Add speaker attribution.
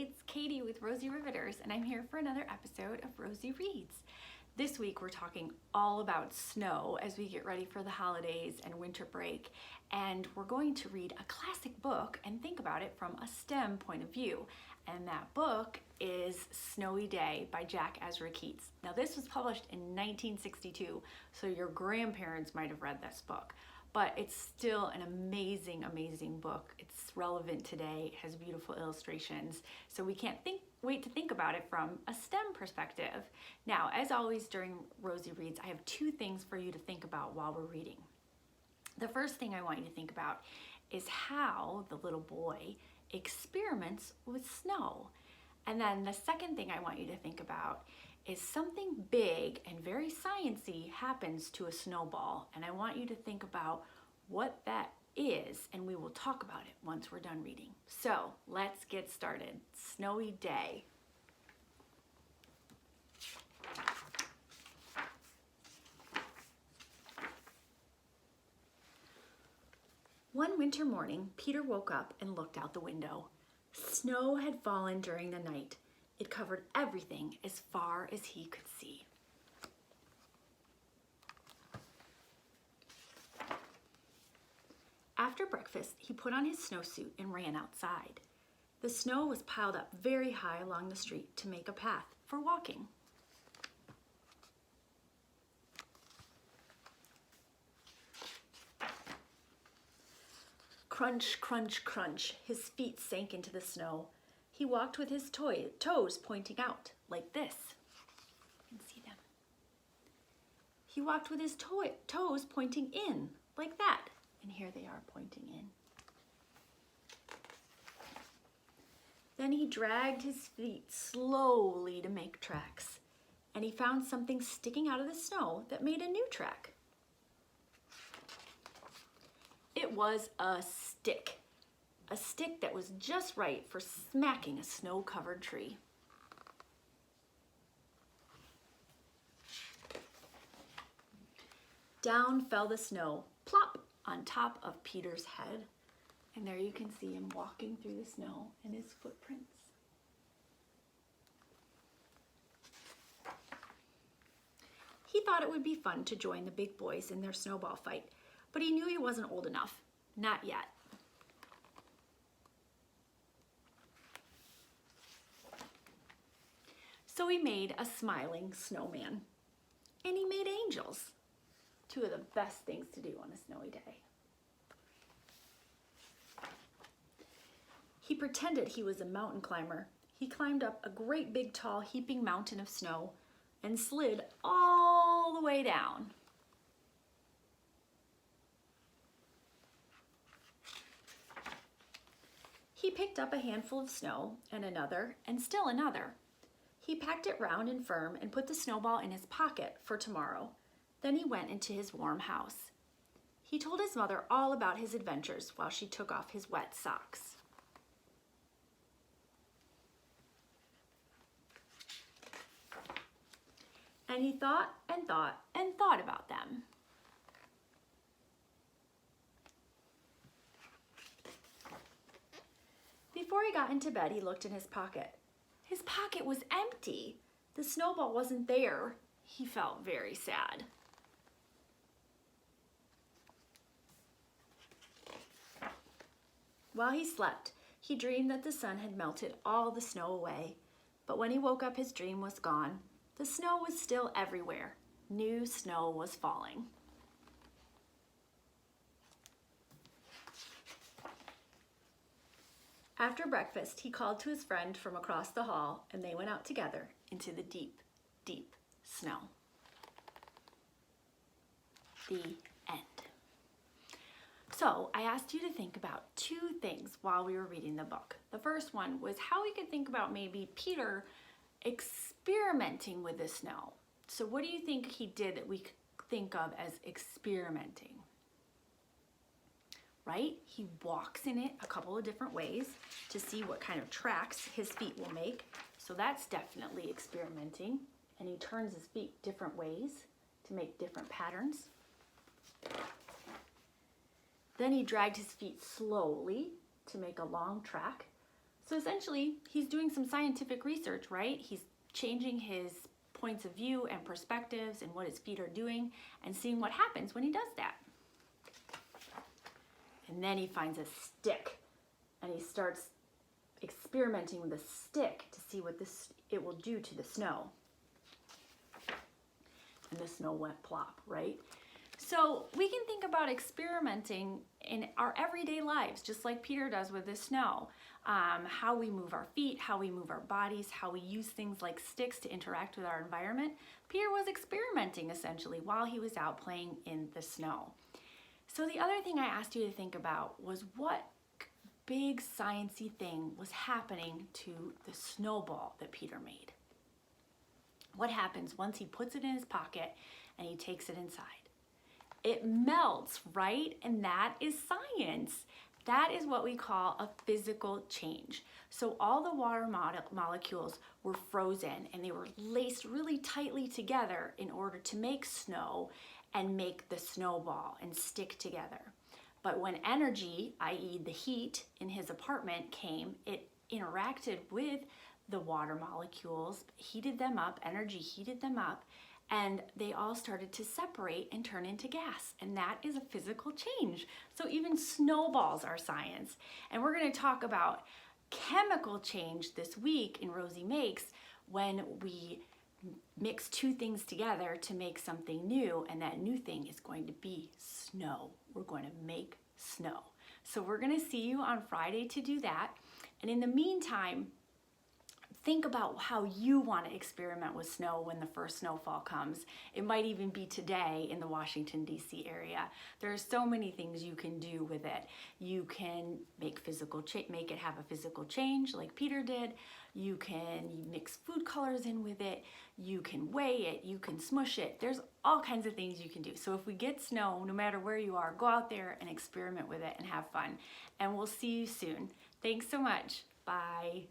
Speaker 1: it's Katie with Rosie Riveters, and I'm here for another episode of Rosie Reads. This week we're talking all about snow as we get ready for the holidays and winter break, and we're going to read a classic book and think about it from a STEM point of view. And that book is Snowy Day by Jack Ezra Keats. Now this was published in 1962, so your grandparents might have read this book. But it's still an amazing, amazing book. It's relevant today, it has beautiful illustrations, so we can't wait to think about it from a STEM perspective. Now, as always during Rosie Reads, I have two things for you to think about while we're reading. The first thing I want you to think about is how the little boy experiments with snow. And then the second thing I want you to think about is something big and very sciencey happens to a snowball, and I want you to think about what that is, and we will talk about it once we're done reading. So let's get started. Snowy Day. One winter morning, Peter woke up and looked out the window. Snow had fallen during the night. It covered everything as far as he could see. After breakfast, he put on his snowsuit and ran outside. The snow was piled up very high along the street to make a path for walking. Crunch, crunch, crunch, his feet sank into the snow. He walked with his toes pointing out, like this. You can see them. He walked with his toes pointing in, like that. And here they are pointing in. Then he dragged his feet slowly to make tracks. And he found something sticking out of the snow that made a new track. It was a stick. A stick that was just right for smacking a snow-covered tree. Down fell the snow, plop, on top of Peter's head. And there you can see him walking through the snow and his footprints. He thought it would be fun to join the big boys in their snowball fight, but he knew he wasn't old enough. Not yet. So he made a smiling snowman, and he made angels, two of the best things to do on a snowy day. He pretended he was a mountain climber. He climbed up a great big tall heaping mountain of snow and slid all the way down. He picked up a handful of snow and another and still another. He packed it round and firm and put the snowball in his pocket for tomorrow. Then he went into his warm house. He told his mother all about his adventures while she took off his wet socks. And he thought and thought and thought about them. Before he got into bed, he looked in his pocket. His pocket was empty. The snowball wasn't there. He felt very sad. While he slept, he dreamed that the sun had melted all the snow away. But when he woke up, his dream was gone. The snow was still everywhere. New snow was falling. After breakfast, he called to his friend from across the hall, and they went out together into the deep, deep snow. The end. So I asked you to think about two things while we were reading the book. The first one was how we could think about maybe Peter experimenting with the snow. So what do you think he did that we could think of as experimenting? Right? He walks in it a couple of different ways to see what kind of tracks his feet will make. So that's definitely experimenting. And he turns his feet different ways to make different patterns. Then he dragged his feet slowly to make a long track. So essentially, he's doing some scientific research, right? He's changing his points of view and perspectives and what his feet are doing and seeing what happens when he does that. And then he finds a stick and he starts experimenting with a stick to see what it will do to the snow. And the snow went plop, right? So we can think about experimenting in our everyday lives, just like Peter does with the snow. How we move our feet, how we move our bodies, how we use things like sticks to interact with our environment. Peter was experimenting essentially while he was out playing in the snow. So the other thing I asked you to think about was what big sciencey thing was happening to the snowball that Peter made. What happens once he puts it in his pocket and he takes it inside? It melts, right? And that is science. That is what we call a physical change. So all the water molecules were frozen and they were laced really tightly together in order to make snow and make the snowball and stick together. But when energy, i.e. the heat in his apartment came, it interacted with the water molecules, heated them up, energy heated them up, and they all started to separate and turn into gas. And that is a physical change. So even snowballs are science. And we're going to talk about chemical change this week in Rosie Makes when we mix two things together to make something new, and that new thing is going to be snow. We're going to make snow. So we're going to see you on Friday to do that. And in the meantime, think about how you want to experiment with snow when the first snowfall comes. It might even be today in the Washington, D.C. area. There are so many things you can do with it. You can make it have a physical change like Peter did. You can mix food colors in with it. You can weigh it. You can smush it. There's all kinds of things you can do. So if we get snow, no matter where you are, go out there and experiment with it and have fun. And we'll see you soon. Thanks so much. Bye.